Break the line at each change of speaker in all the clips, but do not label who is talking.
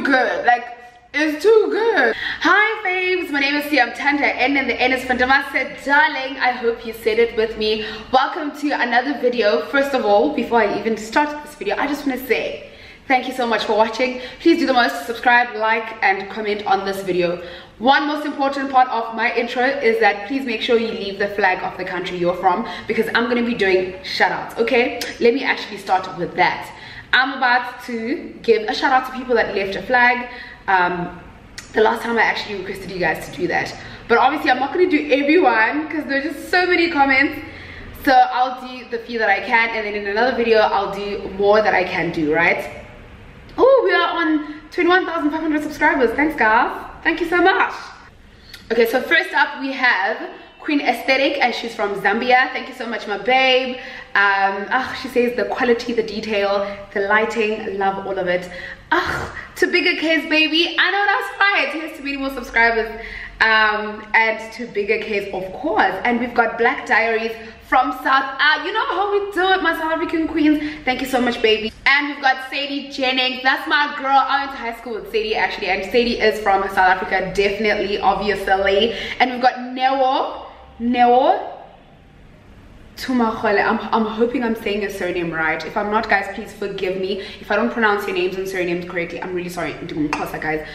good. Like, it's too good. Hi Faves, my name is Siam Tanda, N and the N is Fandamasa. Darling, I hope you said it with me. Welcome to another video. First of all, before I even start this video, I just want to say thank you so much for watching. Please do the most, subscribe, like, and comment on this video. One most important part of my intro is that please make sure you leave the flag of the country you're from, because I'm going to be doing shout outs, okay? Let me actually start with that. I'm about to give a shout out to people that left a flag. The last time I actually requested you guys to do that, but obviously I'm not going to do everyone because there's just so many comments. So I'll do the few that I can, and then in another video I'll do more that I can do, right? Oh, we are on 21,500 subscribers. Thanks guys, thank you so much. Okay, so first up we have Queen Aesthetic, and she's from Zambia. Thank you so much, my babe. She says the quality, the detail, the lighting, love all of it. To bigger case, baby. I know that's right. Here's to many more subscribers. And to bigger case, of course. And we've got Black Diaries from South. You know how we do it, my South African queens. Thank you so much, baby. And we've got Sadie Jennings. That's my girl. I went to high school with Sadie actually, and Sadie is from South Africa, definitely, obviously. And we've got Neo Tumakhole. I'm hoping I'm saying your surname right. If I'm not, guys, please forgive me if I don't pronounce your names and surnames correctly. I'm really sorry, guys.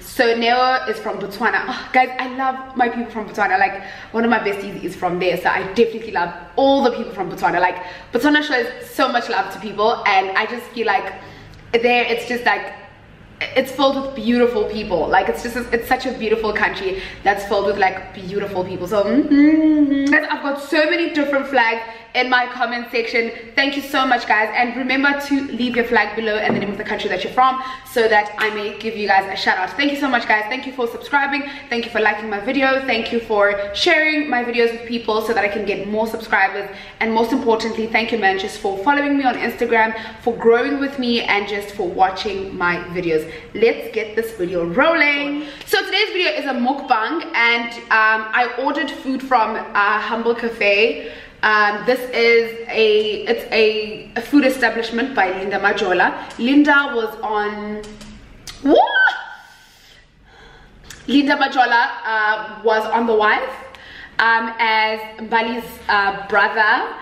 So Neo is from Botswana. Guys, I love my people from Botswana. Like, one of my besties is from there, so I definitely love all the people from Botswana. Like, Botswana shows so much love to people, and I just feel like there it's just like it's filled with beautiful people. Like, it's such a beautiful country that's filled with like beautiful people. So guys, I've got so many different flags in my comment section. Thank you so much, guys, and remember to leave your flag below and the name of the country that you're from, so that I may give you guys a shout out. Thank you so much, guys. Thank you for subscribing, thank you for liking my video, thank you for sharing my videos with people so that I can get more subscribers, and most importantly, thank you, man, just for following me on Instagram, for growing with me, and just for watching my videos. Let's get this video rolling. So today's video is a mukbang, and I ordered food from Humble Cafe. This is a food establishment by Linda Majola. Linda was on Linda Majola was on The Wife as Mbali's brother.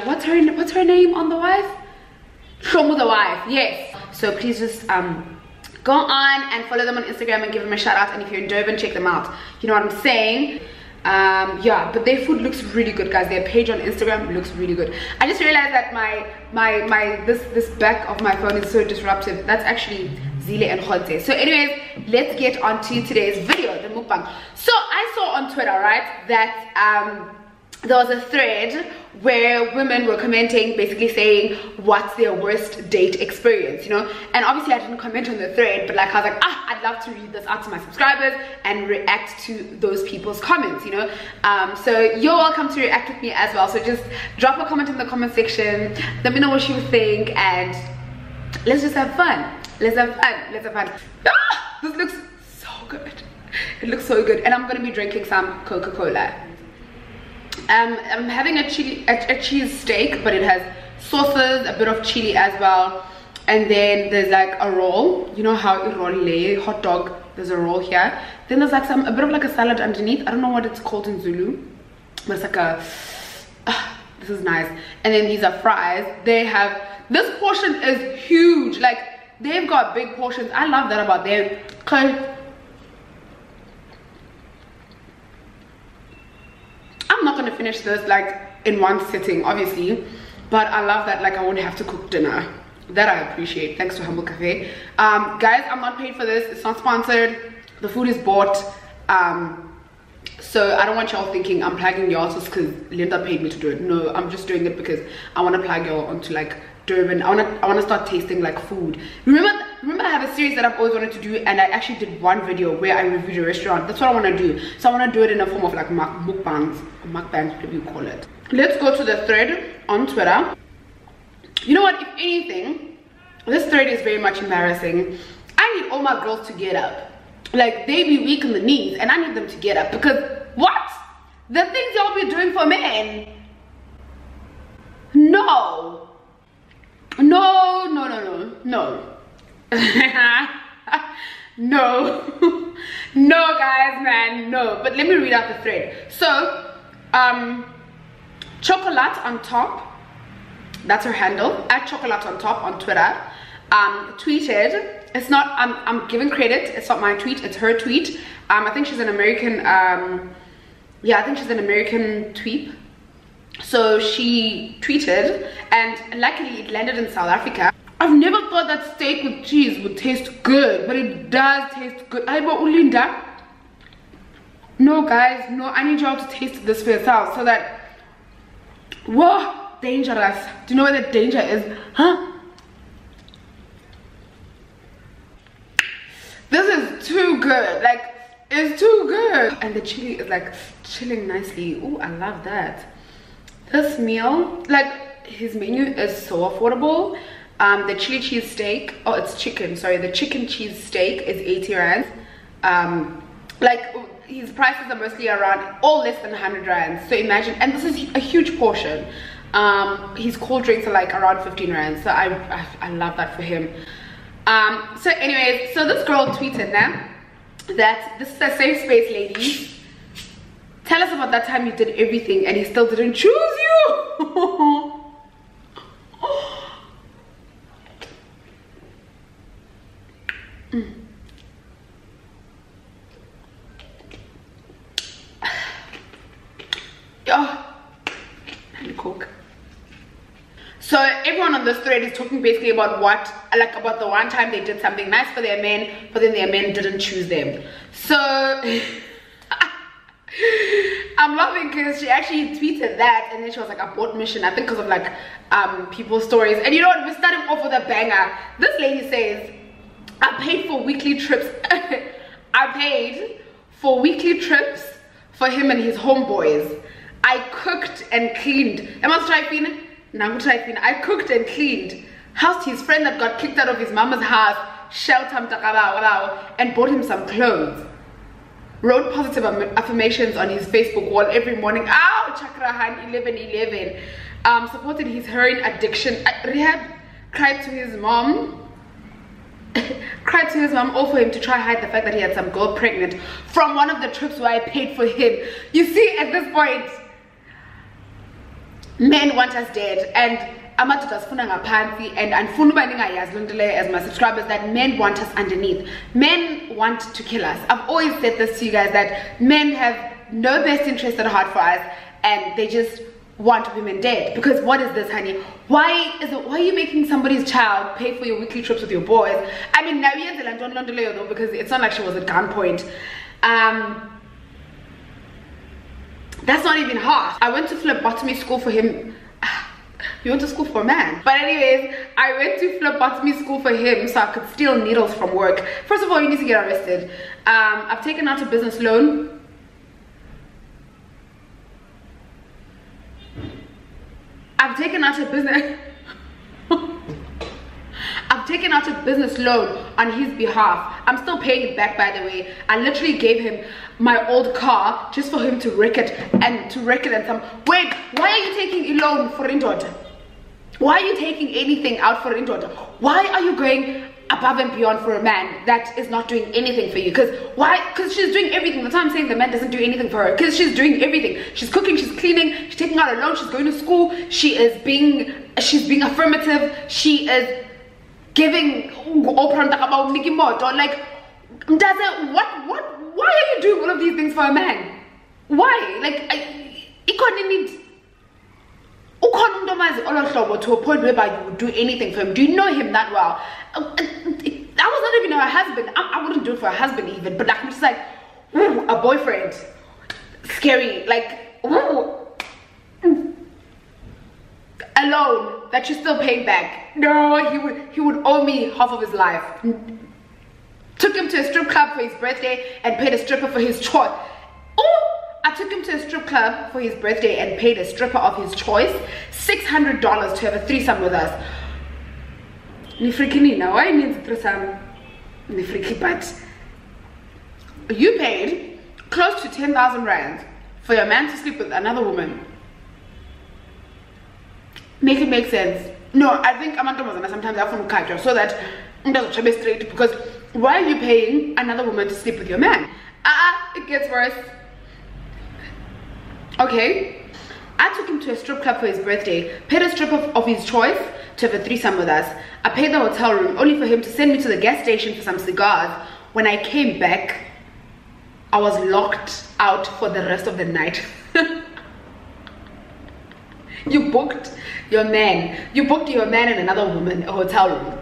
What's her name on The Wife? Shomu The Wife, yes. So please just go on and follow them on Instagram and give them a shout out, and if you're in Durban, check them out. You know what I'm saying? Yeah, but their food looks really good, guys. Their page on Instagram looks really good. I just realized that this back of my phone is so disruptive. That's actually Zile and Khote. So anyways, let's get on to today's video, the mukbang. So I saw on Twitter, right, that there was a thread where women were commenting, basically saying what's their worst date experience, you know. And obviously I didn't comment on the thread, but like I was like, I'd love to read this out to my subscribers and react to those people's comments, you know. So you're welcome to react with me as well. So just drop a comment in the comment section, let me know what you think, and let's just have fun. Let's have fun. This looks so good. It looks so good. And I'm gonna be drinking some Coca-Cola. I'm having a cheese steak, but it has sauces, a bit of chili as well, and then there's like a roll. You know how you roll hot dog, there's a roll here. Then there's like a bit of like a salad underneath. I don't know what it's called in Zulu, but it's like a this is nice. And then these are fries. They have, this portion is huge. Like, they've got big portions. I love that about them. I'm not gonna finish this like in one sitting, obviously, but I love that like I won't have to cook dinner. That I appreciate. Thanks to Humble Cafe. Guys, I'm not paid for this. It's not sponsored. The food is bought. So I don't want y'all thinking I'm plugging y'all just because Linda paid me to do it. No, I'm just doing it because I want to plug y'all onto like Durban. I want to start tasting like food. Remember I have a series that I've always wanted to do, and I actually did one video where I reviewed a restaurant. That's what I want to do. So I want to do it in a form of like mukbangs, whatever you call it. Let's go to the thread on Twitter. You know what, if anything, this thread is very much embarrassing. I need all my girls to get up. Like, they be weak in the knees, and I need them to get up, because what? The things y'all be doing for men. No. No. No. No, guys, man, no. But let me read out the thread. So, Chocolate on top, that's her handle, at Chocolate on top on Twitter, tweeted, it's not, I'm giving credit, it's not my tweet, it's her tweet. I think she's an American, yeah, I think she's an American tweep. So she tweeted, and luckily it landed in South Africa. I've never thought that steak with cheese would taste good, but it does taste good. Ulinda. No, guys, no, I need y'all to taste this for yourself so that, whoa, dangerous. Do you know where the danger is? Huh? This is too good. Like, it's too good. And the chili is like chilling nicely. Ooh, I love that. This meal, like, his menu is so affordable. The chili cheese steak, oh, it's chicken, sorry, the chicken cheese steak is 80 rand. Like, his prices are mostly around, all less than 100 rand. So imagine, and this is a huge portion. His cold drinks are like around 15 rand. So I love that for him. So anyways, so this girl tweeted now that this is a safe space, ladies. Tell us about that time you did everything and he still didn't choose you. Oh, and Coke. So everyone on this thread is talking basically about about the one time they did something nice for their men, but then their men didn't choose them. So I'm laughing because she actually tweeted that, and then she was like, abort mission, I think because of like people's stories. And you know what, we're starting off with a banger. This lady says, I paid for weekly trips. I paid for weekly trips for him and his homeboys. I cooked and cleaned. I cooked and cleaned. Housed his friend that got kicked out of his mama's house, sheltered him, and bought him some clothes. Wrote positive affirmations on his Facebook wall every morning. Ow, Chakrahan 1111. Supported his heroin addiction at rehab. Cried to his mom. All for him to try hide the fact that he had some girl pregnant from one of the trips where I paid for him. You see, at this point, men want us dead, and amadoda sifuna ngaphansi, and andifuna uba ningayazi loo nto leyo as my subscribers, that men want us underneath. Men want to kill us. I've always said this to you guys, that men have no best interest at heart for us, and they just want women dead. Because what is this, honey? Why are you making somebody's child pay for your weekly trips with your boys? I mean, now though, because it's not like she was at gunpoint. That's not even half. I went to phlebotomy school for him. You went to school for a man. But anyways, I went to phlebotomy school for him so I could steal needles from work. First of all, you need to get arrested. I've taken out a business loan. I've taken out a business loan on his behalf. I'm still paying it back, by the way. I literally gave him my old car just for him to wreck it and some. Wait, why are you taking a loan for Indota? Why are you taking anything out for Indota? Why are you going above and beyond for a man that is not doing anything for you? Because she's doing everything. That's why I'm saying the man doesn't do anything for her, because she's doing everything. She's cooking, she's cleaning, she's taking out a loan, she's going to school, she's being affirmative, she is giving like, why are you doing all of these things for a man? Why? Like, to a point whereby you would do anything for him. Do you know him that well? I was not even her husband. I wouldn't do it for a husband even, but I'm just like, ooh, a boyfriend, scary. Like, ooh, a loan that you're still paying back. No, he would owe me half of his life. Took him to a strip club for his birthday and paid a stripper for his choice. Oh, I took him to a strip club for his birthday and paid a stripper of his choice $600 to have a threesome with us. Now I need a threesome. But you paid close to 10,000 rand for your man to sleep with another woman. Make it make sense. No, I think sometimes I from culture so that That's what straight, because why are you paying another woman to sleep with your man? It gets worse. Okay, I took him to a strip club for his birthday, paid a stripper of his choice to have a threesome with us. I paid the hotel room only for him to send me to the gas station for some cigars. When I came back, I was locked out for the rest of the night. You booked your man and another woman a hotel room,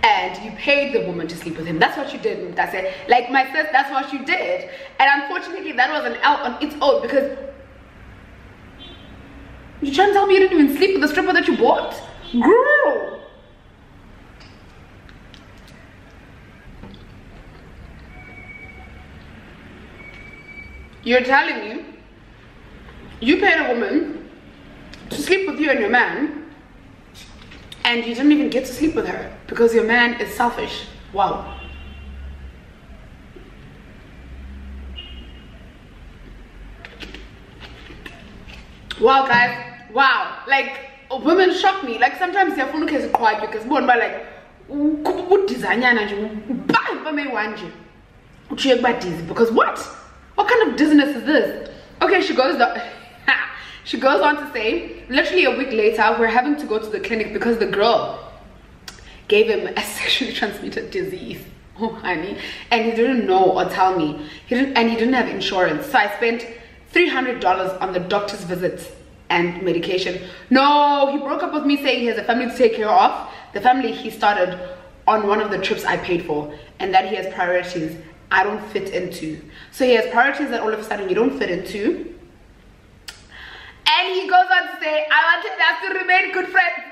and you paid the woman to sleep with him. That's what you did. That's it. Like my sis, that's what you did. And unfortunately, that was an L on its own, because you trying to tell me you didn't even sleep with the stripper that you bought? Girl! You're telling me you paid a woman to sleep with you and your man, and you didn't even get to sleep with her because your man is selfish. Wow. Wow, guys. Wow. Like, women shock me. Like, sometimes your phone is quiet because more like, what design because what kind of business is this? Okay, she goes on to say, literally a week later, we're having to go to the clinic because the girl gave him a sexually transmitted disease. Oh, honey. And he didn't know or tell me. He didn't have insurance. So I spent $300 on the doctor's visits and medication. No, he broke up with me saying he has a family to take care of. The family he started on one of the trips I paid for, and that he has priorities I don't fit into. So he has priorities that all of a sudden you don't fit into. And he goes on to say, I wanted us to remain good friends.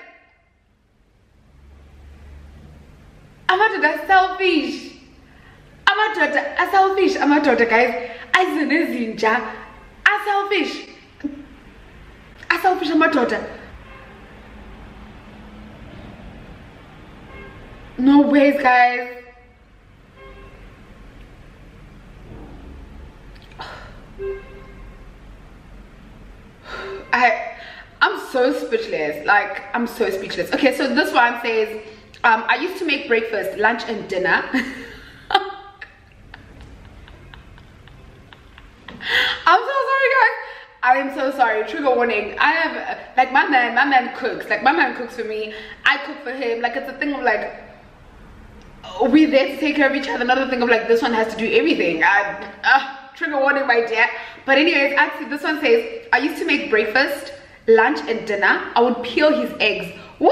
Amadoda selfish. Amadoda selfish. Amadoda, guys. Azenezinja. Selfish. Selfish amadoda. No ways, guys. I'm so speechless. Like, I'm so speechless. Okay, so this one says, I used to make breakfast, lunch, and dinner. I'm so sorry, guys. I am so sorry. Trigger warning. I have, like, my man cooks. Like, my man cooks for me. I cook for him. Like, it's a thing of, like, we're there to take care of each other. Another thing of, like, this one has to do everything. Trigger warning, my dear. But anyways, actually, this one says, I used to make breakfast, lunch, and dinner. I would peel his eggs. Woo!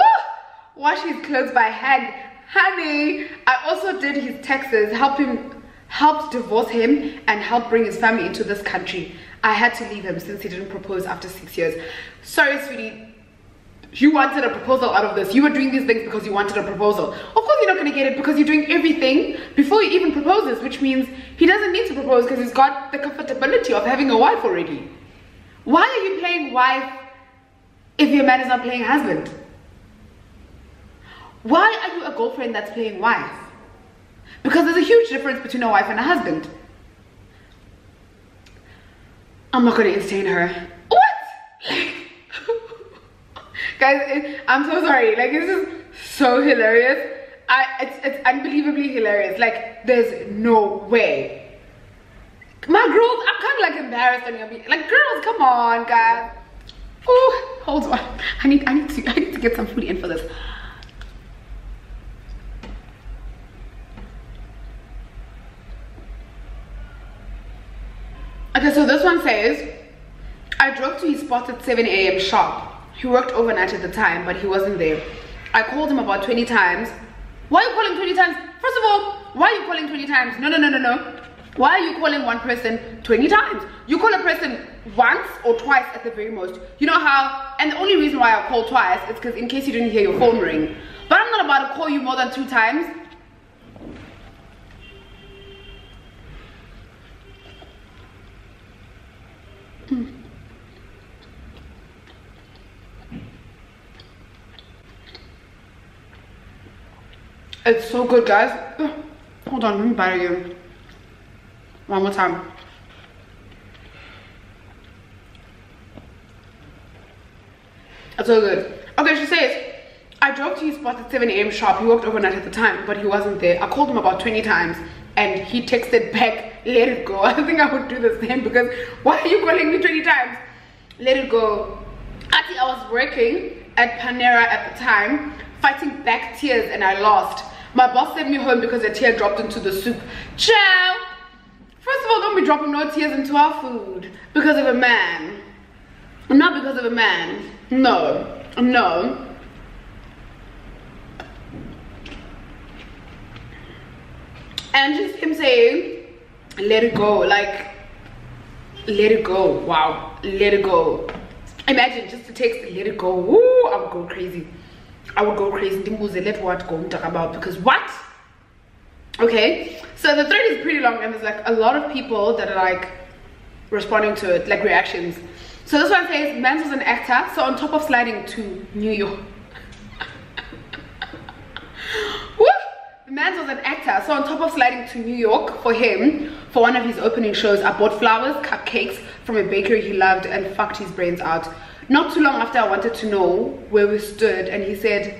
Wash his clothes by hand. Honey, I also did his taxes, helped divorce him, and helped bring his family into this country. I had to leave him since he didn't propose after 6 years. Sorry, sweetie. You wanted a proposal out of this. You were doing these things because you wanted a proposal. Of course you're not going to get it because you're doing everything before he even proposes, which means he doesn't need to propose because he's got the comfortability of having a wife already. Why are you playing wife if your man is not playing husband? Why are you a girlfriend that's playing wife? Because there's a huge difference between a wife and a husband. I'm not going to entertain her. What? Guys, I'm so sorry. Like, this is so hilarious. It's unbelievably hilarious. Like, there's no way. My girls, I'm kind of like embarrassed on your beat. Like, girls, come on, guys. Oh, hold on. I need to get some food in for this. Okay, so this one says, I drove to his spot at 7 a.m. sharp. He worked overnight at the time, but he wasn't there. I called him about 20 times. Why are you calling 20 times? First of all, why are you calling 20 times? No. Why are you calling one person 20 times? You call a person once or twice at the very most. You know how, and the only reason why I call twice is because in case you didn't hear your phone ring. But I'm not about to call you more than 2 times. It's so good, guys. Hold on, let me bite again. One more time. It's so good. Okay, she says, I drove to his spot at 7 a.m. sharp. He worked overnight at the time, but he wasn't there. I called him about 20 times and he texted back, let it go. I think I would do the same, because why are you calling me 20 times? Let it go. Actually, I was working at Panera at the time, fighting back tears, and I lost. My boss sent me home because a tear dropped into the soup. Ciao! First of all, don't be dropping no tears into our food because of a man. Not because of a man. No. No. And just him saying, let it go. Like, let it go. Wow. Let it go. Imagine just to text, let it go. Woo, I would go crazy. I would go crazy. Let what go talk about, because what? Okay, so the thread is pretty long and there's like a lot of people that are like responding to it, like reactions. So this one says, Mans was an actor, so on top of sliding to New York. Woo! Mans was an actor, so on top of sliding to New York for him, for one of his opening shows, I bought flowers, cupcakes from a bakery he loved and fucked his brains out. Not too long after, I wanted to know where we stood, and he said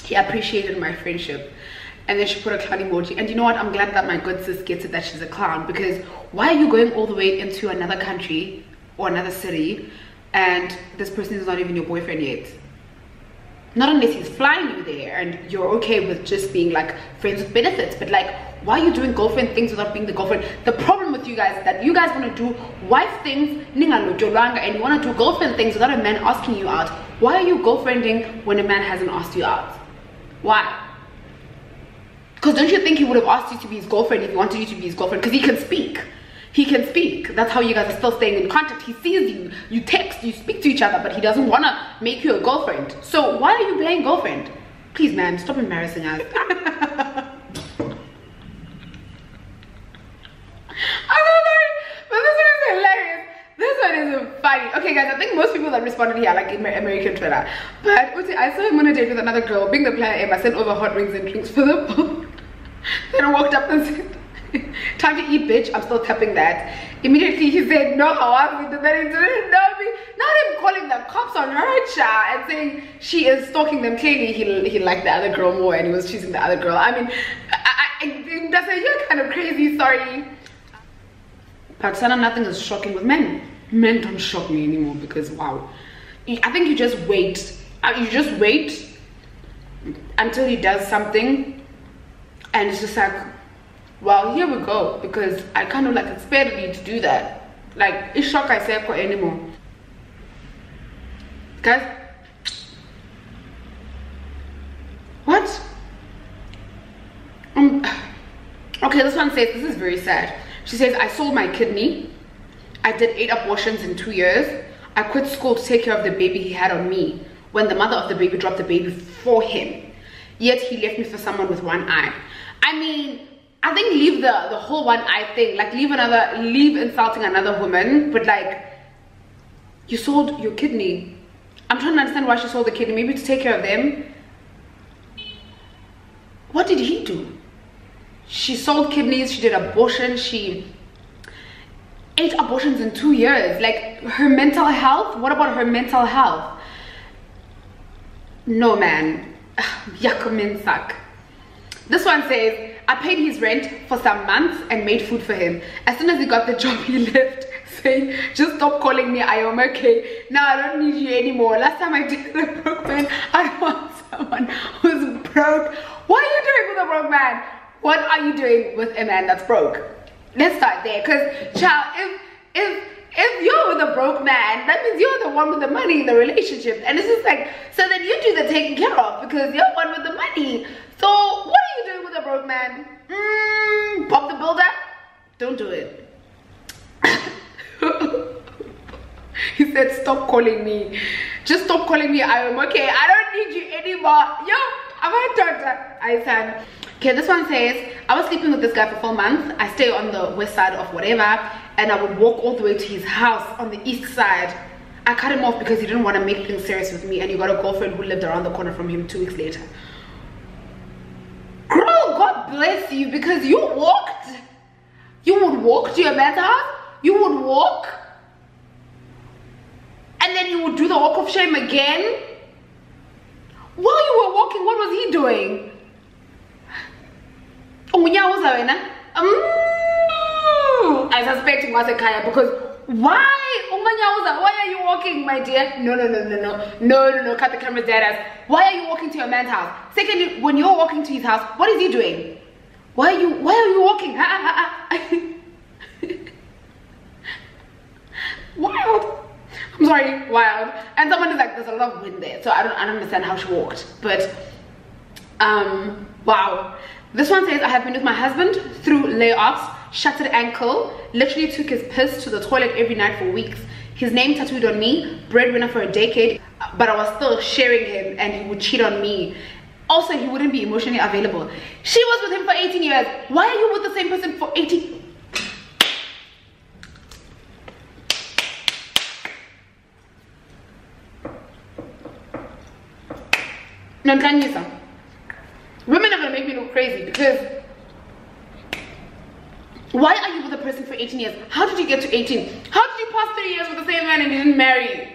he appreciated my friendship. And then she put a clown emoji. And you know what, I'm glad that my good sis gets it that she's a clown, because why are you going all the way into another country or another city and this person is not even your boyfriend yet? Not unless he's flying you there and you're okay with just being like friends with benefits, but like, why are you doing girlfriend things without being the girlfriend? The problem with you guys is that you guys want to do wife things and you want to do girlfriend things without a man asking you out. Why are you girlfriending when a man hasn't asked you out? Why? Because don't you think he would have asked you to be his girlfriend if he wanted you to be his girlfriend? Because he can speak. He can speak. That's how you guys are still staying in contact. He sees you, you text, you speak to each other, but he doesn't want to make you a girlfriend. So why are you playing girlfriend? Please, man, stop embarrassing us. I'm so sorry, but this one is hilarious. This one is funny. Okay, guys, I think most people that responded here are like in American Twitter. But I saw him on a date with another girl. Being the player M, I sent over hot rings and drinks for the both. Then I walked up and said, time to eat, bitch. I'm still tapping that. Immediately he said, no, how we did that? He didn't know me. Not him calling the cops on her child and saying she is stalking them. Clearly he liked the other girl more and he was choosing the other girl. I mean, that's a, you're kind of crazy, sorry. But Sana, nothing is shocking with men. Men don't shock me anymore because wow. I think you just wait. You just wait until he does something and it's just like, well, here we go, because I kind of like expected you to do that. Like, it's shock I say anymore. Guys, what? Okay, this one says, this is very sad. She says, I sold my kidney. I did 8 abortions in 2 years. I quit school to take care of the baby he had on me when the mother of the baby dropped the baby for him. Yet he left me for someone with one eye. I mean, I think leave the whole one eye thing. Like, leave insulting another woman. But like, you sold your kidney. I'm trying to understand why she sold the kidney. Maybe to take care of them. What did he do? She sold kidneys. She did abortion. She 8 abortions in 2 years. Like, her mental health. What about her mental health? No, man. Yakumin suck. This one says, I paid his rent for some months and made food for him. As soon as he got the job, he left, saying, just stop calling me, I am okay. Now I don't need you anymore. Last time I dated a broke man, I want someone who's broke. What are you doing with a broke man? What are you doing with a man that's broke? Let's start there, because child, if you're with a broke man, that means you're the one with the money in the relationship. And it's just like, so then you do the taking care of because you're one with the money. So what are you doing with a broke man? Bob the Builder? Don't do it. He said, stop calling me. Just stop calling me, I am okay. I don't need you anymore. Yo, I'm a daughter. I said. Okay, this one says, I was sleeping with this guy for 4 months. I stay on the west side of whatever, and I would walk all the way to his house on the east side. I cut him off because he didn't want to make things serious with me, and he got a girlfriend who lived around the corner from him 2 weeks later. Girl, God bless you, because you walked. You would walk to your man's house. You would walk. And then you would do the walk of shame again. while you were walking, what was he doing? I suspect it was a kaya because why are you walking, my dear? No, cut the camera dead ass. Why are you walking to your man's house? Secondly, when you're walking to his house, what is he doing? Why are you walking? Wild. I'm sorry, wild. And someone is like, there's a lot of wind there, so I don't understand how she walked. But wow. This one says, I have been with my husband through layoffs, shattered ankle, literally took his piss to the toilet every night for weeks. His name tattooed on me, breadwinner for a decade, but I was still sharing him and he would cheat on me. Also, he wouldn't be emotionally available. She was with him for 18 years. Why are you with the same person for 18? Women are gonna make me look crazy because why are you with a person for 18 years? How did you get to 18? How did you pass 3 years with the same man and you didn't marry?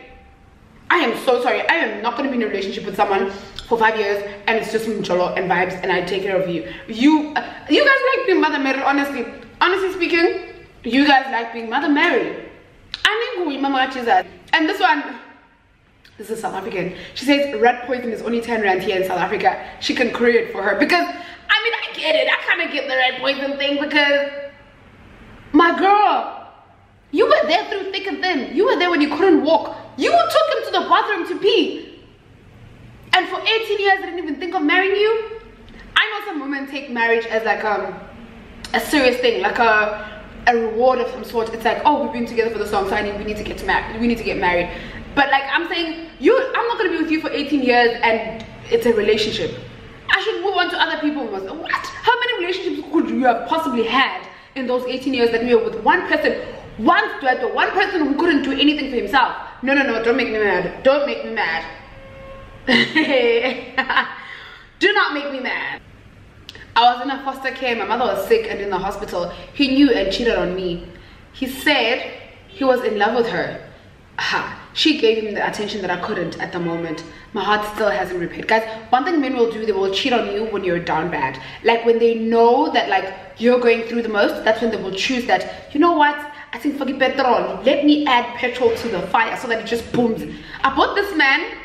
I am so sorry. I am not gonna be in a relationship with someone for 5 years and it's just mcholo and vibes and I take care of you. You guys like being mother married, honestly. Honestly speaking, you guys like being mother married. And this one, this is South African. She says rat poison is only 10 rand here in South Africa. She can create it for her because I mean I get it. I kind of get the rat poison thing because my girl, you were there through thick and thin. You were there when you couldn't walk. You took him to the bathroom to pee. And for 18 years I didn't even think of marrying you. I know some women take marriage as like a serious thing, like a reward of some sort. It's like, oh, we've been together for this long, so we need to get married. We need to get married. But like I'm saying, I'm not gonna be with you for 18 years and it's a relationship. I should move on to other people. What? How many relationships could you have possibly had in those 18 years that we were with one person? One person who couldn't do anything for himself. No, don't make me mad. Don't make me mad. Do not make me mad. I was in a foster care. My mother was sick and in the hospital. He knew and cheated on me. He said he was in love with her. She gave him the attention that I couldn't at the moment. My heart still hasn't repaid. Guys, one thing men will do, they will cheat on you when you're down bad. Like when they know that like you're going through the most, that's when they will choose that, you know what, I think forget petrol, let me add petrol to the fire so that it just booms. I bought this man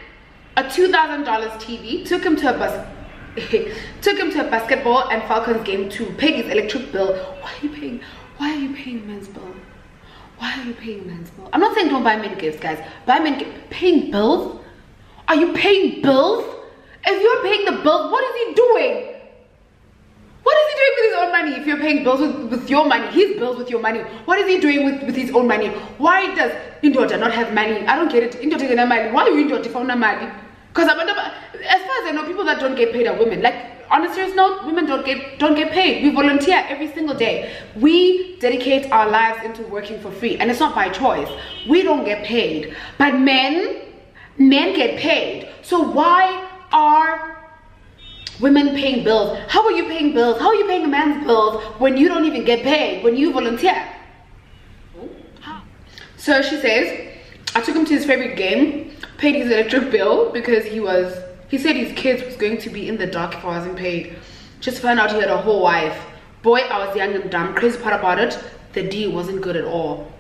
a $2,000 TV, took him to a basketball and Falcons game to pay his electric bill. Why are you paying man's bill? Why are you paying man's bill? I'm not saying don't buy men gifts, guys. Buy men gifts. Paying bills? Are you paying bills? If you're paying the bills, what is he doing? What is he doing with his own money? If you're paying bills with your money, his bills with your money, what is he doing with his own money? Why does Indoda not have money? I don't get it. Indoda get money. Why are you Indoda for money? Because as far as I know, people that don't get paid are women. Like, on a serious note, women don't get paid. We volunteer every single day. We dedicate our lives into working for free, and it's not by choice. We don't get paid, but men get paid. So why are women paying bills? How are you paying bills? How are you paying a man's bills when you don't even get paid, when you volunteer? So she says, I took him to his favorite game, paid his electric bill because he said his kids was going to be in the dark if I wasn't paid. Just found out he had a whole wife. Boy, I was young and dumb. Crazy part about it, the D wasn't good at all.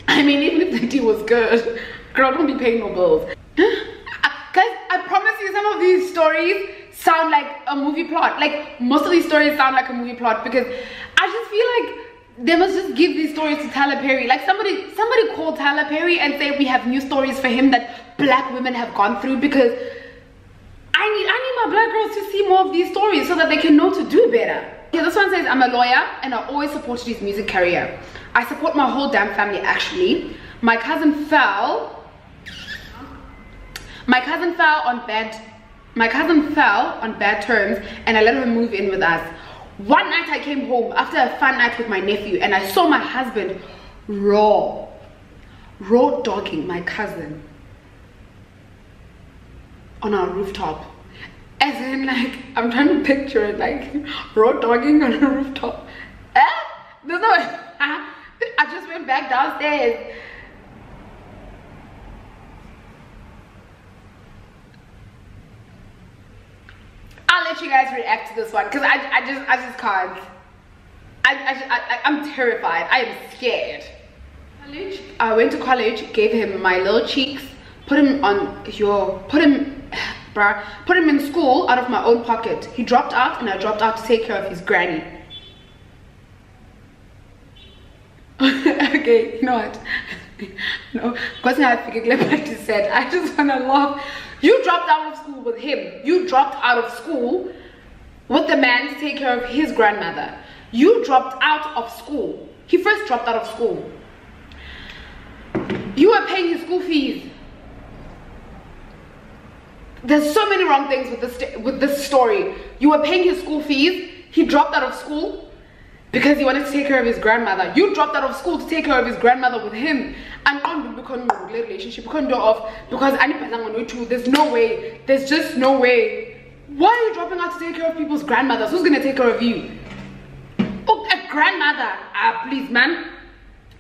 I mean, even if the D was good, girl, don't be paying no bills. Guys, I promise you some of these stories sound like a movie plot. Like, most of these stories sound like a movie plot because I just feel like they must just give these stories to Tyler Perry. Like somebody call Tyler Perry and say we have new stories for him that black women have gone through, because I need my black girls to see more of these stories so that they can know to do better. Yeah, this one says, I'm a lawyer and I always supported his music career. I support my whole damn family actually. My cousin fell on bad terms and I let him move in with us. One night I came home after a fun night with my nephew and I saw my husband raw dogging my cousin on our rooftop. As in, like, I'm trying to picture it, like raw dogging on a rooftop. There's no I just went back downstairs. I'll let you guys react to this one because I just can't. I'm terrified. I am scared. I went to college, gave him my little cheeks, put him in school out of my own pocket. He dropped out and I dropped out to take care of his granny. Okay, you know what? No, because I figured what you said. I just wanna laugh. You dropped out of school with him. You dropped out of school with the man to take care of his grandmother. You dropped out of school. He first dropped out of school. You were paying his school fees. There's so many wrong things with this story. You were paying his school fees. He dropped out of school because he wanted to take care of his grandmother. You dropped out of school to take care of his grandmother with him. And on the relationship, because there's no way. There's just no way. Why are you dropping out to take care of people's grandmothers? Who's gonna take care of you? Oh, a grandmother. Please, man.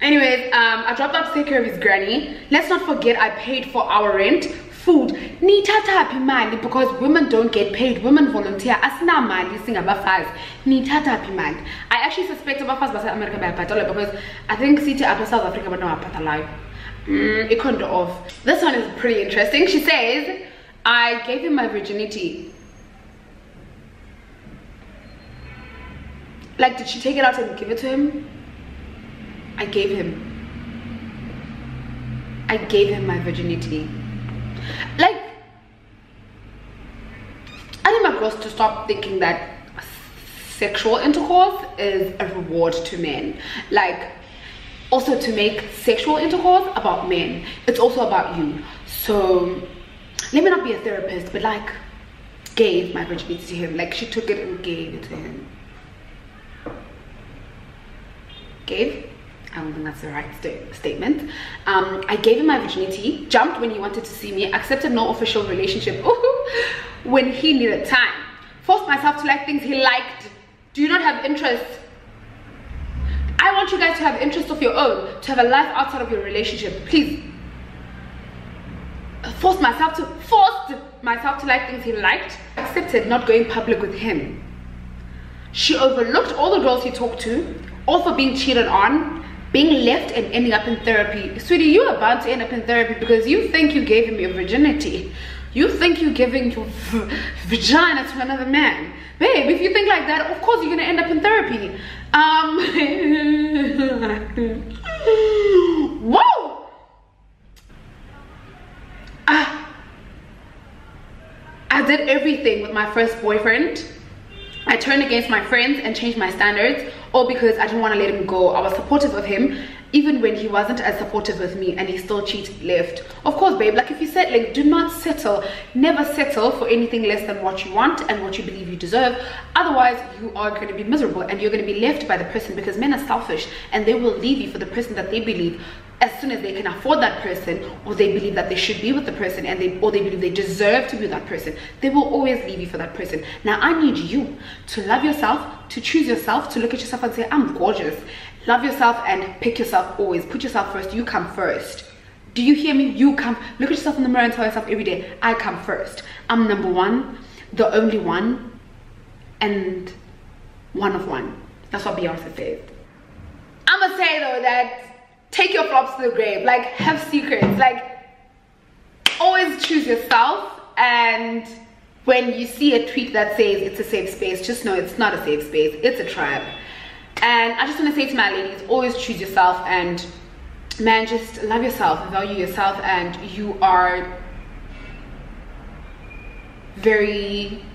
Anyways, I dropped out to take care of his granny. Let's not forget I paid for our rent, food. Nitata pimali, because women don't get paid. Women volunteer. Asna mali sing abafaz. Nitata pimali. I actually suspect abafaz basa America by patala because I think city up South Africa but no patala. It couldn't off. This one is pretty interesting. She says, I gave him my virginity. Like, did she take it out and give it to him? I gave him my virginity. Like, I need my girls to stop thinking that sexual intercourse is a reward to men. Like, also to make sexual intercourse about men, it's also about you. So let me not be a therapist, but like, gave my virginity to him. Like, she took it and gave it to him. Gave? I don't think that's the right statement. I gave him my virginity, jumped when he wanted to see me, accepted no official relationship when he needed time, forced myself to like things he liked. Do you not have interest? I want you guys to have interest of your own, to have a life outside of your relationship. Please. Forced myself to like things he liked, accepted not going public with him. She overlooked all the girls he talked to, all for being cheated on, being left and ending up in therapy. Sweetie, you are about to end up in therapy because you think you gave him your virginity. You think you're giving your vagina to another man. Babe, if you think like that, of course you're gonna end up in therapy. Whoa! I did everything with my first boyfriend. I turned against my friends and changed my standards, all because I didn't want to let him go. I was supportive of him, even when he wasn't as supportive with me and he still cheated left. Of course, babe, like if you're settling, do not settle. Never settle for anything less than what you want and what you believe you deserve. Otherwise, you are going to be miserable and you're going to be left by the person, because men are selfish and they will leave you for the person that they believe as soon as they can afford that person, or they believe that they should be with the person, and or they believe they deserve to be with that person. They will always leave you for that person. Now I need you to love yourself, to choose yourself, to look at yourself and say, I'm gorgeous. Love yourself and pick yourself always. Put yourself first. You come first. Do you hear me? You come. Look at yourself in the mirror and tell yourself every day, I come first. I'm number one, the only one, and one of one. That's what Beyonce says. I'm gonna say though that take your flops to the grave. Like, have secrets. Like, always choose yourself. And when you see a tweet that says it's a safe space, just know it's not a safe space. It's a trap. And I just want to say to my ladies, always choose yourself. And man, just love yourself, value yourself, and you are very